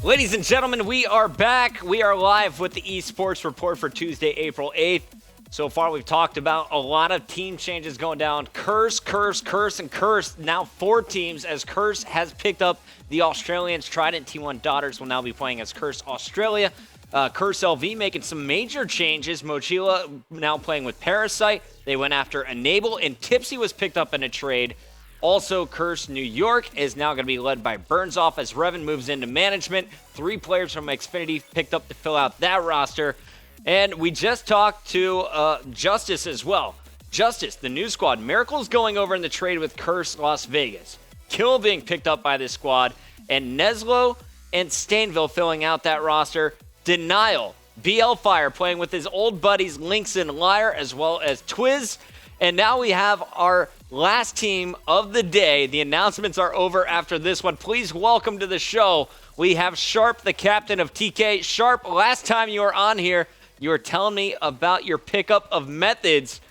Ladies and gentlemen, we are back. We are live with the eSports report for Tuesday, April 8th. So far, we've talked about a lot of team changes going down. Curse, and Curse. Now 4 teams as Curse has picked up the Australians. Trident T1 Daughters will now be playing as Curse Australia. Curse LV making some major changes. Mochila now playing with Parasite. They went after Enable, and Tipsy was picked up in a trade. Also, Curse New York is now going to be led by Burnsoff as Revan moves into management. 3 players from Xfinity picked up to fill out that roster. And we just talked to Justice as well. Justice, the new squad. Miracle's going over in the trade with Curse Las Vegas. Kill being picked up by this squad. And Neslo and Stainville filling out that roster. Denial, BL Fire playing with his old buddies Lynx and Lyre as well as Twiz. And now we have our last team of the day. The announcements are over after this one. Please welcome to the show. We have Sharp, the captain of TK. Sharp, last time you were on here, you were telling me about your pickup of Methods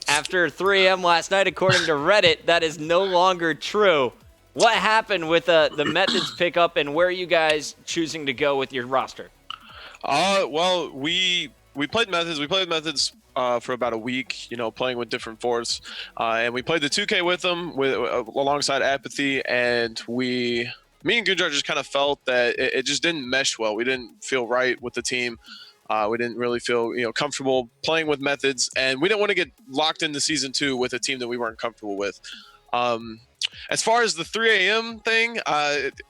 after 3 a.m. last night, according to Reddit. That is no longer true. What happened with the Methods pickup, and where are you guys choosing to go with your roster? Well, we played Methods. We played Methods for about a week, playing with different fourths. And we played the 2K with them alongside Apathy, and me and Gunjar just kind of felt that it just didn't mesh well. We didn't feel right with the team. We didn't really feel comfortable playing with Methods, and we didn't want to get locked into Season 2 with a team that we weren't comfortable with. As far as the 3 a.m. thing,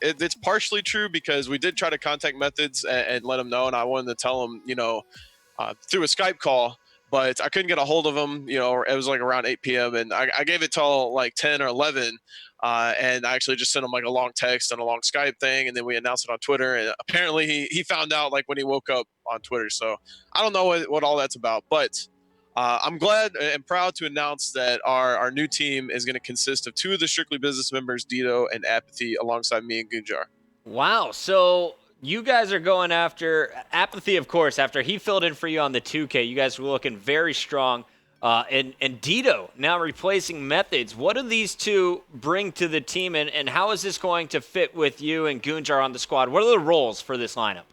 it's partially true because we did try to contact Methods and let them know, and I wanted to tell them, through a Skype call, but I couldn't get a hold of them. It was like around 8 p.m. and I gave it till like 10 or 11, and I actually just sent him like a long text and a long Skype thing, and then we announced it on Twitter. And apparently he found out like when he woke up on Twitter. So I don't know what all that's about, but I'm glad and proud to announce that our new team is going to consist of 2 of the Strictly Business members, Dito and Apathy, alongside me and Gunjar. Wow. So you guys are going after Apathy, of course, after he filled in for you on the 2K. You guys were looking very strong. And Dito now replacing Methods. What do these 2 bring to the team, and how is this going to fit with you and Gunjar on the squad? What are the roles for this lineup?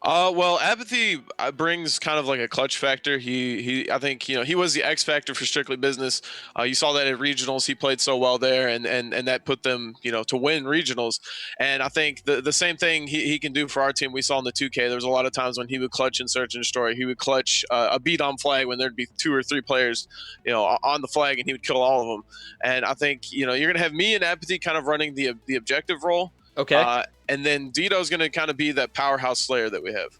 Well, Apathy brings kind of like a clutch factor. I think he was the X factor for Strictly Business. You saw that at regionals. He played so well there, and that put them to win regionals. And I think the same thing he can do for our team. We saw in the 2K. There was a lot of times when he would clutch in Search and Destroy. He would clutch a beat on flag when there'd be 2 or 3 players on the flag, and he would kill all of them. And I think you're gonna have me and Apathy kind of running the objective role. Okay. And then Dito's going to kind of be that powerhouse slayer that we have.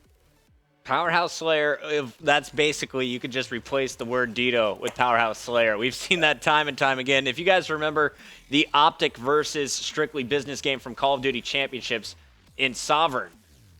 Powerhouse Slayer, that's basically, you could just replace the word Dito with Powerhouse Slayer. We've seen that time and time again. If you guys remember the Optic versus Strictly Business game from Call of Duty Championships in Sovereign,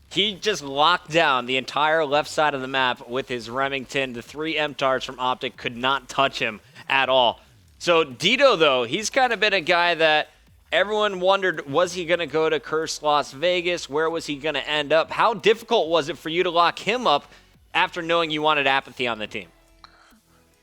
he just locked down the entire left side of the map with his Remington. The 3 MTARs from Optic could not touch him at all. So Dito, though, he's kind of been a guy that everyone wondered, was he going to go to Curse Las Vegas? Where was he going to end up? How difficult was it for you to lock him up after knowing you wanted Apathy on the team?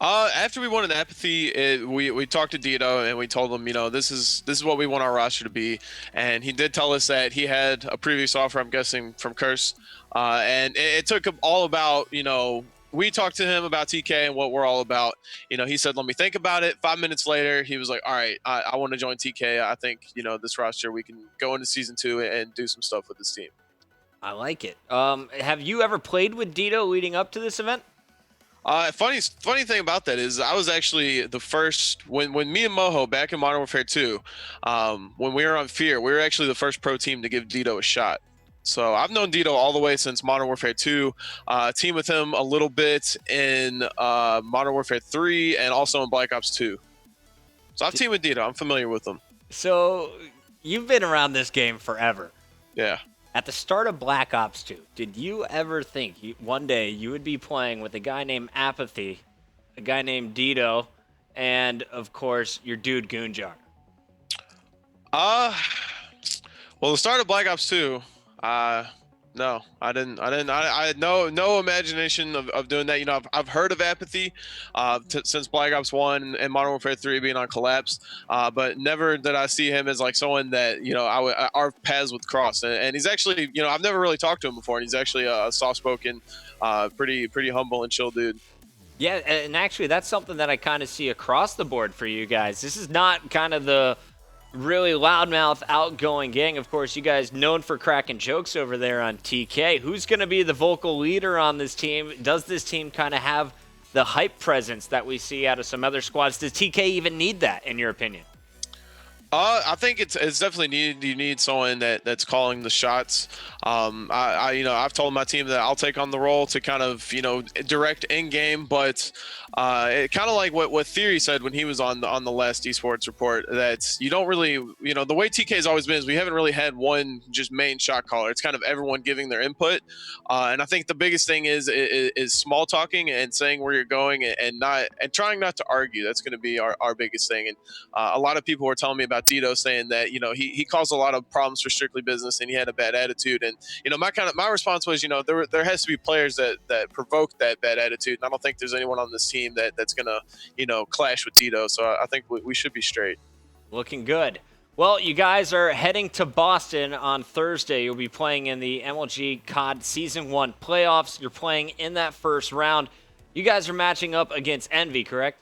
After we wanted Apathy, we talked to Dito and we told him, this is what we want our roster to be. And he did tell us that he had a previous offer, I'm guessing, from Curse. And it took him all about, we talked to him about TK and what we're all about. He said, let me think about it. 5 minutes later, he was like, all right, I want to join TK. I think, this roster, we can go into Season 2 and do some stuff with this team. I like it. Have you ever played with Dito leading up to this event? Funny thing about that is I was actually the first, when me and Moho back in Modern Warfare 2, when we were on Fear, we were actually the first pro team to give Dito a shot. So I've known Dito all the way since Modern Warfare 2, teamed with him a little bit in Modern Warfare 3 and also in Black Ops 2. So I've teamed with Dito. I'm familiar with him. So you've been around this game forever. Yeah. At the start of Black Ops 2, did you ever think one day you would be playing with a guy named Apathy, a guy named Dito, and, of course, your dude Gunjar? Well, the start of Black Ops 2, No, I didn't. I had no imagination of doing that. You know, I've heard of Apathy since Black Ops 1 and Modern Warfare 3 being on Collapse, but never did I see him as like someone that, you know, our paths would cross. And he's actually, you know, I've never really talked to him before, and he's actually a soft-spoken, pretty humble and chill dude. Yeah, and actually, that's something that I kind of see across the board for you guys. This is not kind of the really loudmouth, outgoing gang. Of course, you guys known for cracking jokes over there on TK. Who's going to be the vocal leader on this team? Does this team kind of have the hype presence that we see out of some other squads? Does TK even need that, in your opinion? I think it's definitely needed. You need someone that's calling the shots. You know, I've told my team that I'll take on the role to kind of, you know, direct in game, but it kind of like what Theory said when he was on the last eSports report, that you don't really, you know, the way TK has always been is we haven't really had one just main shot caller. It's kind of everyone giving their input, and I think the biggest thing is small talking and saying where you're going and trying not to argue. That's going to be our biggest thing. And a lot of people were telling me about Dito, saying that, you know, he caused a lot of problems for Strictly Business and he had a bad attitude. And, you know, my response was, you know, there has to be players that provoke that bad attitude, and I don't think there's anyone on this team that's gonna, you know, clash with Dito. So I think we should be straight. Looking good. Well, you guys are heading to Boston on Thursday. You'll be playing in the MLG COD Season 1 playoffs. You're playing in that first round. You guys are matching up against Envy, correct?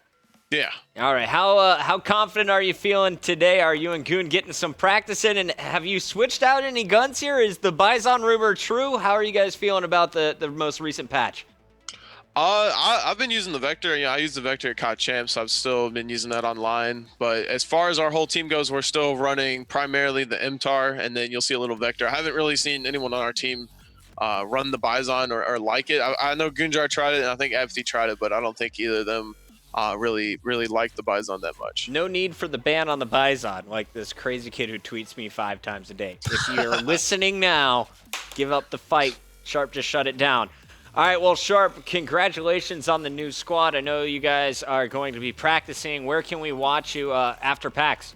Yeah. All right. How confident are you feeling today? Are you and Goon getting some practice in? And have you switched out any guns here? Is the Bison rumor true? How are you guys feeling about the most recent patch? I've been using the Vector. I use the Vector at COD Champs, so I've still been using that online. But as far as our whole team goes, we're still running primarily the MTAR, and then you'll see a little Vector. I haven't really seen anyone on our team run the Bison or like it. I know Gunjar tried it, and I think Apathy tried it, but I don't think either of them really like the Bison that much. No need for the ban on the Bison, like this crazy kid who tweets me 5 times a day. If you're listening now, give up the fight. Sharp just shut it down. All right, well, Sharp, congratulations on the new squad. I know you guys are going to be practicing. Where can we watch you after PAX?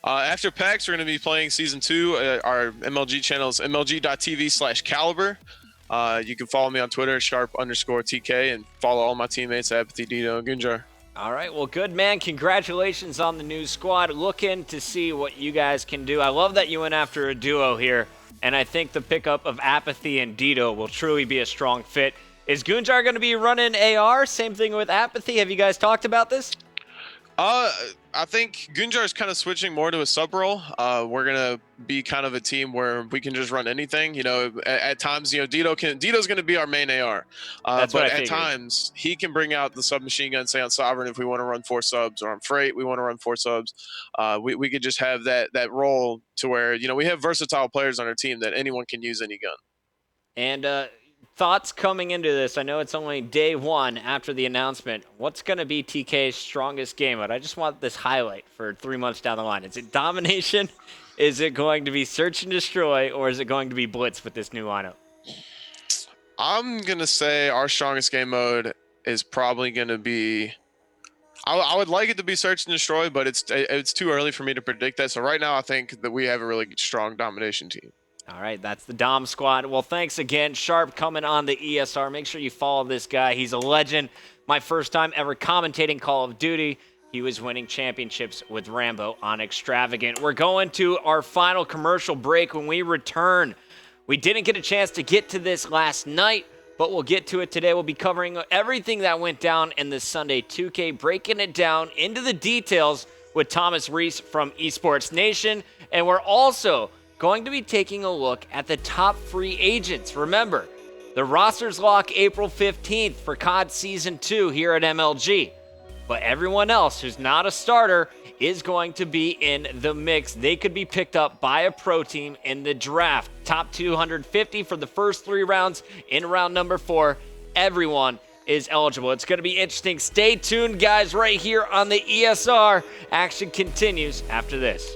After PAX, we're going to be playing Season 2. Our MLG channel is mlg.tv/caliber. You can follow me on Twitter, @sharp_TK, and follow all my teammates, Apathy, Dito, and Gunjar. All right, well, good, man. Congratulations on the new squad. Looking to see what you guys can do. I love that you went after a duo here, and I think the pickup of Apathy and Dito will truly be a strong fit. Is Gunjar going to be running AR? Same thing with Apathy. Have you guys talked about this? I think Gunjar is kind of switching more to a sub role. We're gonna be kind of a team where we can just run anything. You know, at times, you know, Dito's gonna be our main AR. That's but what I at figured. Times he can bring out the submachine gun, say on Sovereign, if we want to run 4 subs, or on Freight we want to run 4 subs. We could just have that role to where, you know, we have versatile players on our team that anyone can use any gun. And thoughts coming into this? I know it's only day 1 after the announcement. What's going to be TK's strongest game mode? I just want this highlight for 3 months down the line. Is it domination? Is it going to be search and destroy? Or is it going to be blitz with this new lineup? I'm going to say our strongest game mode is probably going to be... I would like it to be search and destroy, but it's too early for me to predict that. So right now I think that we have a really strong domination team. All right, that's the Dom squad. Well, thanks again, Sharp, coming on the ESR. Make sure you follow this guy. He's a legend. My first time ever commentating Call of Duty. He was winning championships with Rambo on Extravagant. We're going to our final commercial break. When we return, we didn't get a chance to get to this last night, but we'll get to it today. We'll be covering everything that went down in the Sunday 2K, breaking it down into the details with Thomas Reese from Esports Nation. And we're also going to be taking a look at the top free agents. Remember, the rosters lock April 15th for COD Season 2 here at MLG. But everyone else who's not a starter is going to be in the mix. They could be picked up by a pro team in the draft. Top 250 for the first 3 rounds in round number 4. Everyone is eligible. It's going to be interesting. Stay tuned, guys, right here on the ESR. Action continues after this.